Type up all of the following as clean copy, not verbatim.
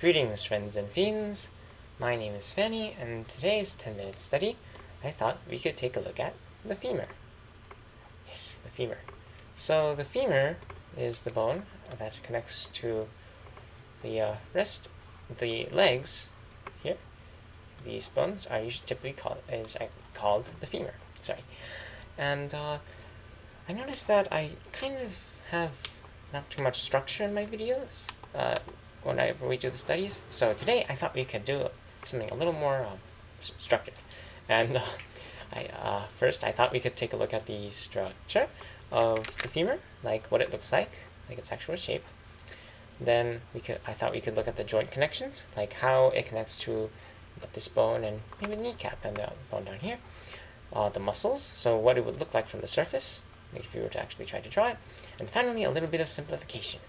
Greetings, friends and fiends. My name is Fanny, and in today's 10-minute study, I thought we could take a look at the femur. Yes, the femur. So the femur is the bone that connects to the the legs here. These bones are usually typically called the femur. Sorry, and I noticed that I kind of have not too much structure in my videos whenever we do the studies. So today I thought we could do something a little more structured. And first I thought we could take a look at the structure of the femur, like what it looks like its actual shape. Then I thought we could look at the joint connections, like how it connects to this bone and maybe the kneecap and the bone down here. The muscles, so what it would look like from the surface, if you were to actually try to draw it. And finally, a little bit of simplification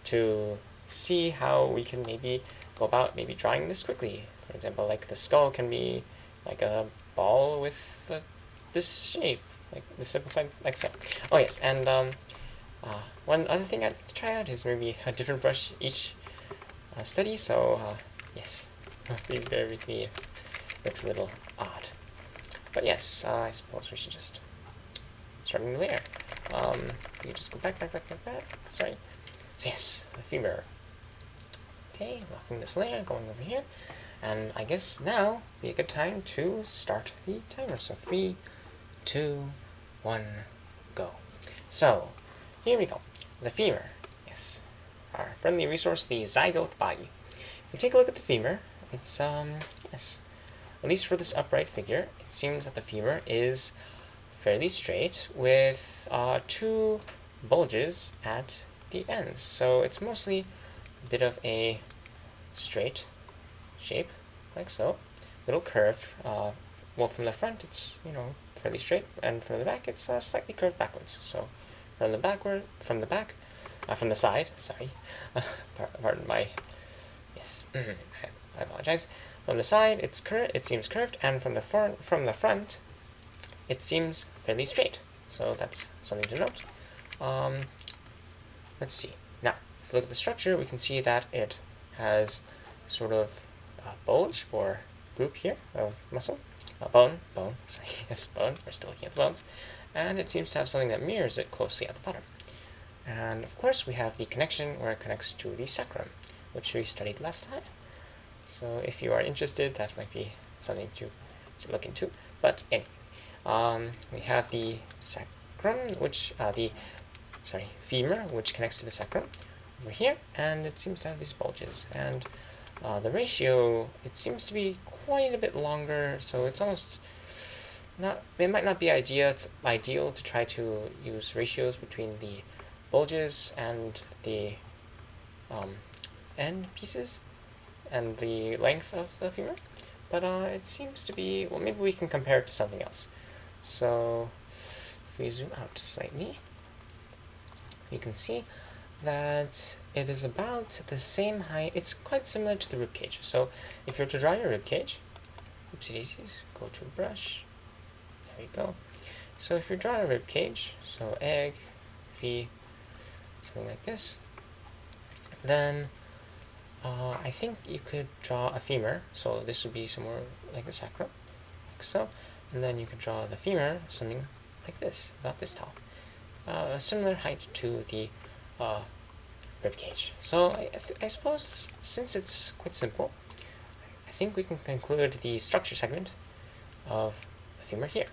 to see how we can maybe go about drawing this quickly. For example, like the skull can be like a ball with this shape, like the simplified, like so. Oh yes, and one other thing I'd like to try out is maybe a different brush each study, so yes, please bear with me if it looks a little odd. But yes, I suppose we should just start a new layer. We can just go back. Sorry. So yes, the femur. Okay, locking this layer, going over here. And I guess now would be a good time to start the timer. So 3, 2, 1, go. So, here we go. The femur. Yes. Our friendly resource, the zygote body. If we take a look at the femur, it's, yes. At least for this upright figure, it seems that the femur is fairly straight with 2 bulges at the ends. So it's mostly a bit of a straight shape, like so. Little curve. Well, from the front, it's fairly straight, and from the back, it's slightly curved backwards. So from the side. Sorry, pardon my I apologize. From the side, it seems curved, and from the front, it seems fairly straight. So that's something to note. Let's see. Now, if we look at the structure, we can see that it has sort of a bulge or group here of muscle. Bone. Sorry, yes, bone. We're still looking at the bones. And it seems to have something that mirrors it closely at the bottom. And of course, we have the connection where it connects to the sacrum, which we studied last time. So if you are interested, that might be something to look into. But anyway, we have the sacrum, which femur, which connects to the sacrum over here, and it seems to have these bulges. And the ratio, it seems to be quite a bit longer, so it's almost not. It might not be ideal to try to use ratios between the bulges and the end pieces and the length of the femur, but it seems to be, well, maybe we can compare it to something else. So if we zoom out slightly, you can see that it is about the same height. It's quite similar to the rib cage. So if you were to draw your rib cage, oopsie daisies, go to brush, there you go. So if you draw a rib cage, so egg, V, something like this, then I think you could draw a femur. So this would be somewhere like the sacrum, like so. And then you could draw the femur, something like this, about this tall. A similar height to the rib cage. So I suppose, since it's quite simple, I think we can conclude the structure segment of the femur here.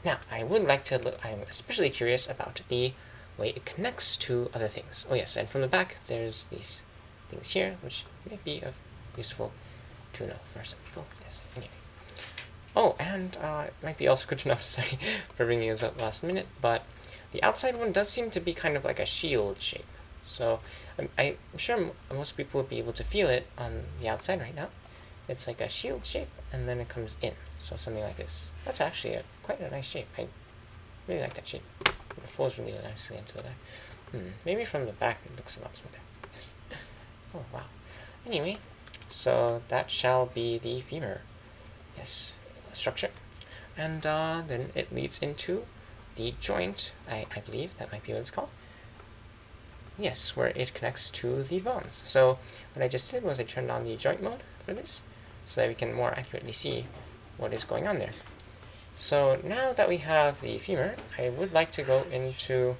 Now, I would like to look, I'm especially curious about the way it connects to other things. Oh yes, and from the back, there's these things here, which may be useful to know for some people. Yes, anyway. Oh, and it might be also good to know, sorry for bringing this up last minute, but the outside one does seem to be kind of like a shield shape. So I'm sure most people would be able to feel it on the outside right now. It's like a shield shape, and then it comes in. So something like this. That's actually quite a nice shape. I really like that shape. It folds really nicely into the back. Maybe from the back it looks a lot smoother. Yes. Oh, wow. Anyway, so that shall be the femur. Yes, structure. And then it leads into the joint, I believe that might be what it's called. yes, where it connects to the bones. So what I just did was I turned on the joint mode for this, so that we can more accurately see what is going on there. So now that we have the femur, I would like to go into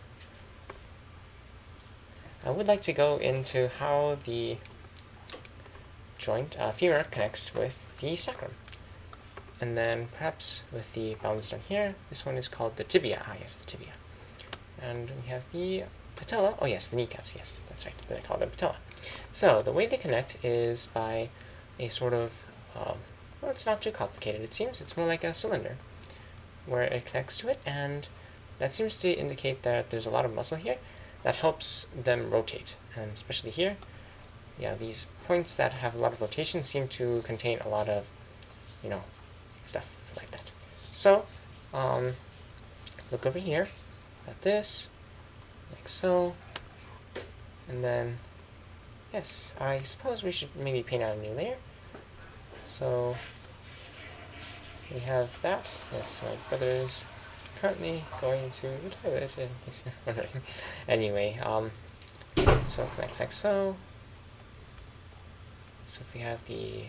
how the joint femur connects with the sacrum. And then perhaps with the bones down here, this one is called the tibia. Ah, yes, the tibia. And we have the patella. Oh, yes, the kneecaps. Yes, that's right. They're called the patella. So the way they connect is by a sort of, well, it's not too complicated, it seems. It's more like a cylinder where it connects to it, and that seems to indicate that there's a lot of muscle here that helps them rotate. And especially here, yeah, these points that have a lot of rotation seem to contain a lot of, stuff like that. So, look over here at this, like so, and then, yes, I suppose we should maybe paint out a new layer. So, we have that. Yes, my brother is currently going to the toilet, in case you're wondering. Anyway, so it connects like so. So if we have the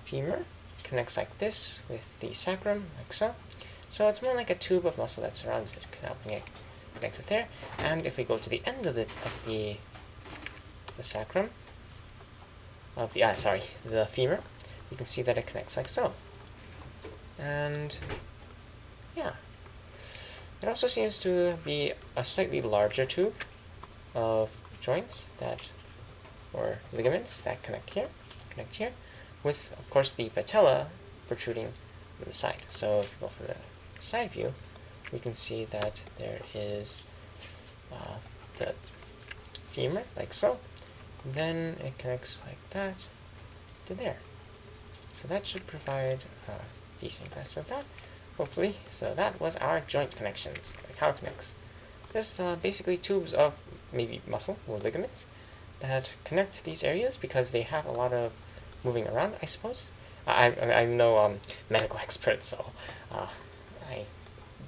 femur, connects like this with the sacrum, like so. So it's more like a tube of muscle that surrounds it, helping it connect with there. And if we go to the end of the sacrum, the femur, you can see that it connects like so. And yeah, it also seems to be a slightly larger tube of joints or ligaments that connect here, with, of course, the patella protruding from the side. So if we go for the side view, we can see that there is the femur, like so. Then it connects like that to there. So that should provide a decent grasp of that, hopefully. So that was our joint connections, like how it connects. Just basically tubes of maybe muscle or ligaments that connect these areas because they have a lot of moving around, I suppose. I'm no medical expert, so I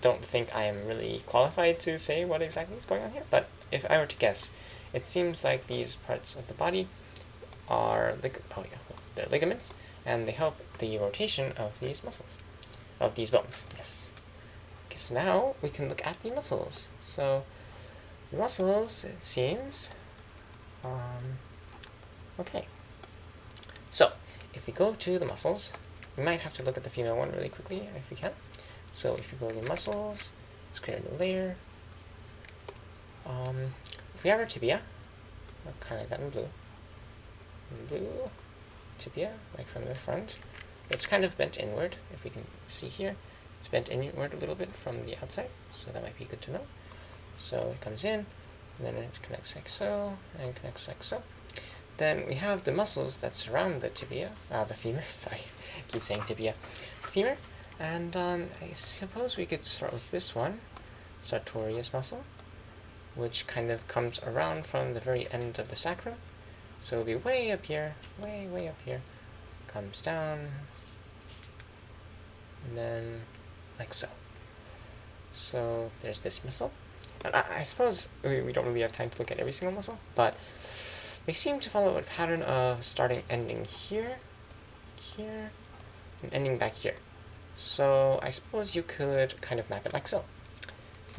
don't think I am really qualified to say what exactly is going on here. But if I were to guess, it seems like these parts of the body are they're ligaments, and they help the rotation of these muscles, of these bones. Yes. Okay, so now we can look at the muscles. So the muscles, it seems. Okay. So if we go to the muscles, we might have to look at the female one really quickly if we can. So if you go to the muscles, let's create a new layer. If we have our tibia, I'll highlight that in blue. Tibia, like from the front. It's kind of bent inward, if we can see here. It's bent inward a little bit from the outside, so that might be good to know. So it comes in, and then it connects like so, and connects like so. Then we have the muscles that surround the tibia, the femur, sorry, I keep saying tibia, femur. And I suppose we could start with this one, sartorius muscle, which kind of comes around from the very end of the sacrum. So it'll be way up here, way up here, comes down, and then like so. So there's this muscle. And I suppose we don't really have time to look at every single muscle, but they seem to follow a pattern of ending here, and ending back here. So I suppose you could kind of map it like so.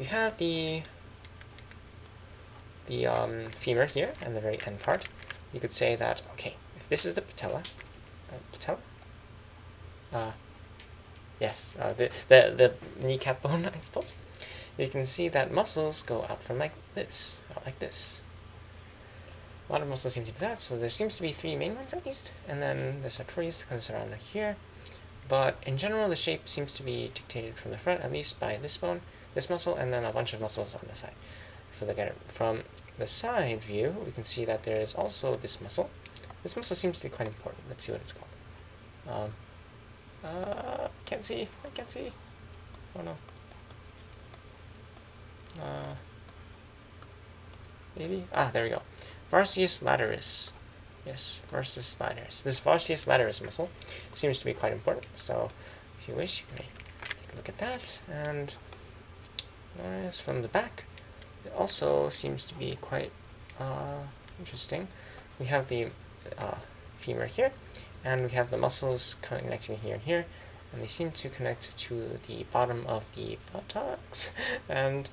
You have the femur here and the very end part. You could say that, okay, if this is the patella, yes, the kneecap bone, I suppose. You can see that muscles go out from like this, out like this. A lot of muscles seem to do that, so there seems to be 3 main ones at least, and then the sartorius comes around like here. But in general, the shape seems to be dictated from the front, at least by this bone, this muscle, and then a bunch of muscles on the side. If we look at it from the side view, we can see that there is also this muscle. This muscle seems to be quite important. Let's see what it's called. I can't see. Oh no. Maybe? There we go. Vastus Lateralis. Yes, Vastus Lateralis. This Vastus Lateralis muscle seems to be quite important. So, if you wish, you may take a look at that. And from the back, it also seems to be quite interesting. We have the femur here, and we have the muscles connecting here and here, and they seem to connect to the bottom of the buttocks and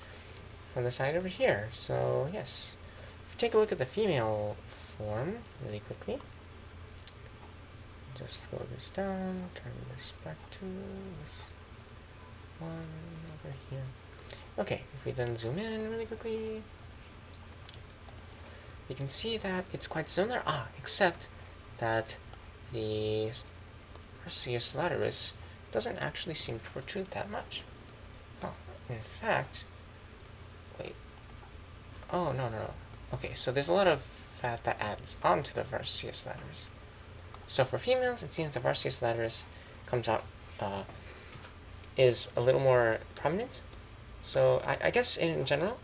on the side over here. So yes, if we take a look at the female form really quickly, just slow this down, turn this back to this one over here. Okay, if we then zoom in really quickly, you can see that it's quite similar, except that the Vastus Lateralis doesn't actually seem to protrude that much. Oh, in fact, wait. Oh, no. Okay, so there's a lot of fat that adds onto the Vastus Lateralis. So for females, it seems the Vastus Lateralis comes out, is a little more prominent. So I guess in general,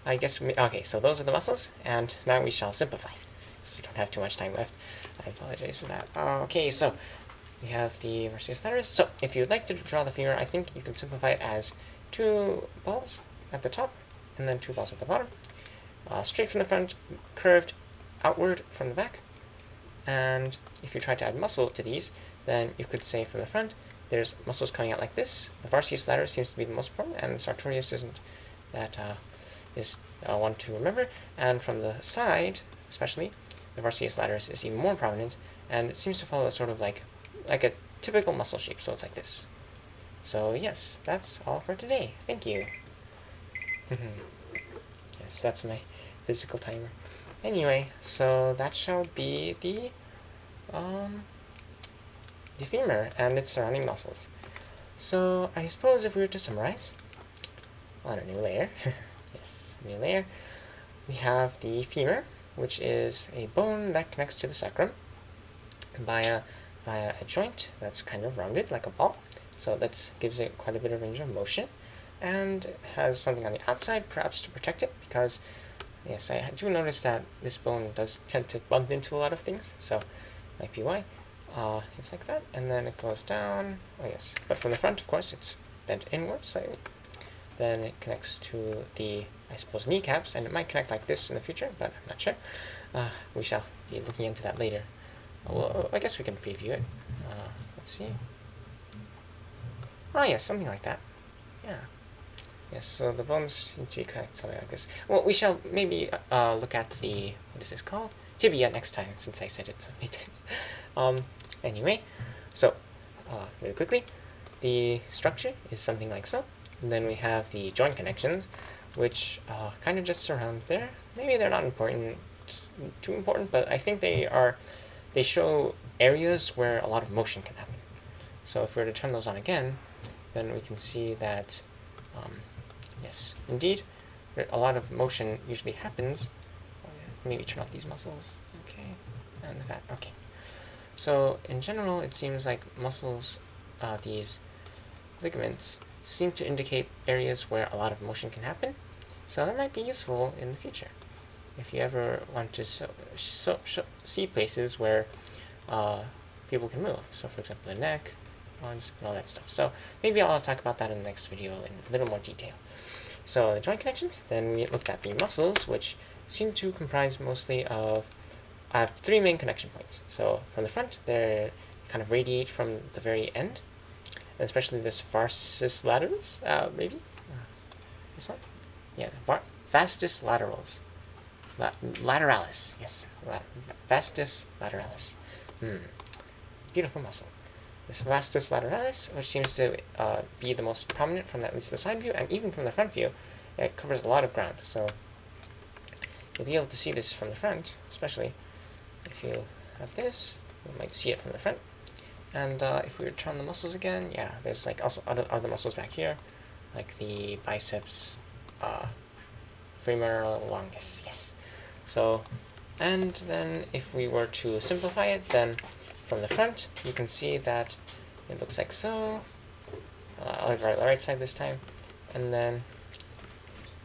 okay, so those are the muscles, and now we shall simplify, because we don't have too much time left. I apologize for that. Okay, so we have the Vastus Lateralis. So if you'd like to draw the femur, I think you can simplify it as 2 balls at the top, and then 2 balls at the bottom. Straight from the front, curved outward from the back. And if you try to add muscle to these, then you could say from the front, there's muscles coming out like this. The Vastus Lateralis seems to be the most prominent, and sartorius isn't that is one to remember. And from the side, especially, the Vastus Lateralis is even more prominent, and it seems to follow sort of like a typical muscle shape. So it's like this. So yes, that's all for today. Thank you. Yes, that's my physical timer. Anyway, so that shall be the femur and its surrounding muscles. So I suppose if we were to summarize on a new layer, yes, new layer, we have the femur, which is a bone that connects to the sacrum via a joint that's kind of rounded like a ball. So that gives it quite a bit of range of motion, and has something on the outside perhaps to protect it, because yes, I do notice that this bone does tend to bump into a lot of things, so might be why. It's like that, and then it goes down. Oh yes, but from the front, of course, it's bent inward slightly. Then it connects to the, I suppose, kneecaps, and it might connect like this in the future, but I'm not sure. We shall be looking into that later. Well, I guess we can preview it. Let's see. Oh yes, something like that. Yeah. Yes, so the bones seem to be connected something like this. Well, we shall maybe look at the, what is this called? Tibia next time, since I said it so many times. Anyway, so, really quickly, the structure is something like so. And then we have the joint connections, which kind of just surround there. Maybe they're not too important, but I think they show areas where a lot of motion can happen. So if we were to turn those on again, then we can see that, yes, indeed, a lot of motion usually happens. Maybe turn off these muscles, okay, and that, okay. So in general, it seems like muscles, these ligaments, seem to indicate areas where a lot of motion can happen. So that might be useful in the future if you ever want to see places where people can move. So for example, the neck, arms, and all that stuff. So maybe I'll talk about that in the next video in a little more detail. So the joint connections, then we looked at the muscles, which seem to comprise mostly of, I have 3 main connection points. So from the front, they kind of radiate from the very end, and especially this Vastus Lateralis, maybe? This one? Yeah, Vastus Lateralis. Lateralis, yes. Vastus Lateralis. Beautiful muscle. This Vastus Lateralis, which seems to be the most prominent from at least the side view, and even from the front view, it covers a lot of ground. So you'll be able to see this from the front, especially if you have this. You might see it from the front. And if we turn the muscles again, yeah, there's like also other muscles back here, like the biceps, femur longus, yes. So, and then if we were to simplify it, then from the front, you can see that it looks like so. I'll write the right side this time, and then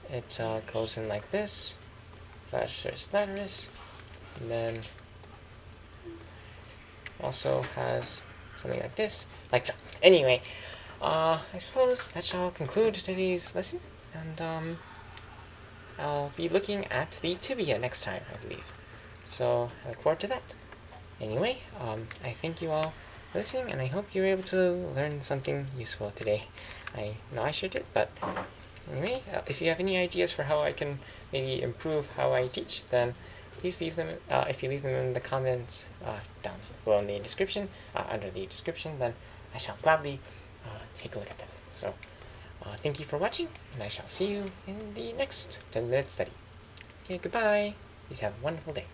it goes in like this, Vastus Lateralis, and then also has something like this, like so. Anyway, I suppose that shall conclude today's lesson, and I'll be looking at the tibia next time, I believe. So I look forward to that. Anyway, I thank you all for listening, and I hope you were able to learn something useful today. I know I sure did, but anyway, if you have any ideas for how I can maybe improve how I teach, then please leave them. If you leave them in the comments down below in the description, under the description, then I shall gladly take a look at them. So, thank you for watching, and I shall see you in the next 10-minute study. Okay, goodbye. Please have a wonderful day.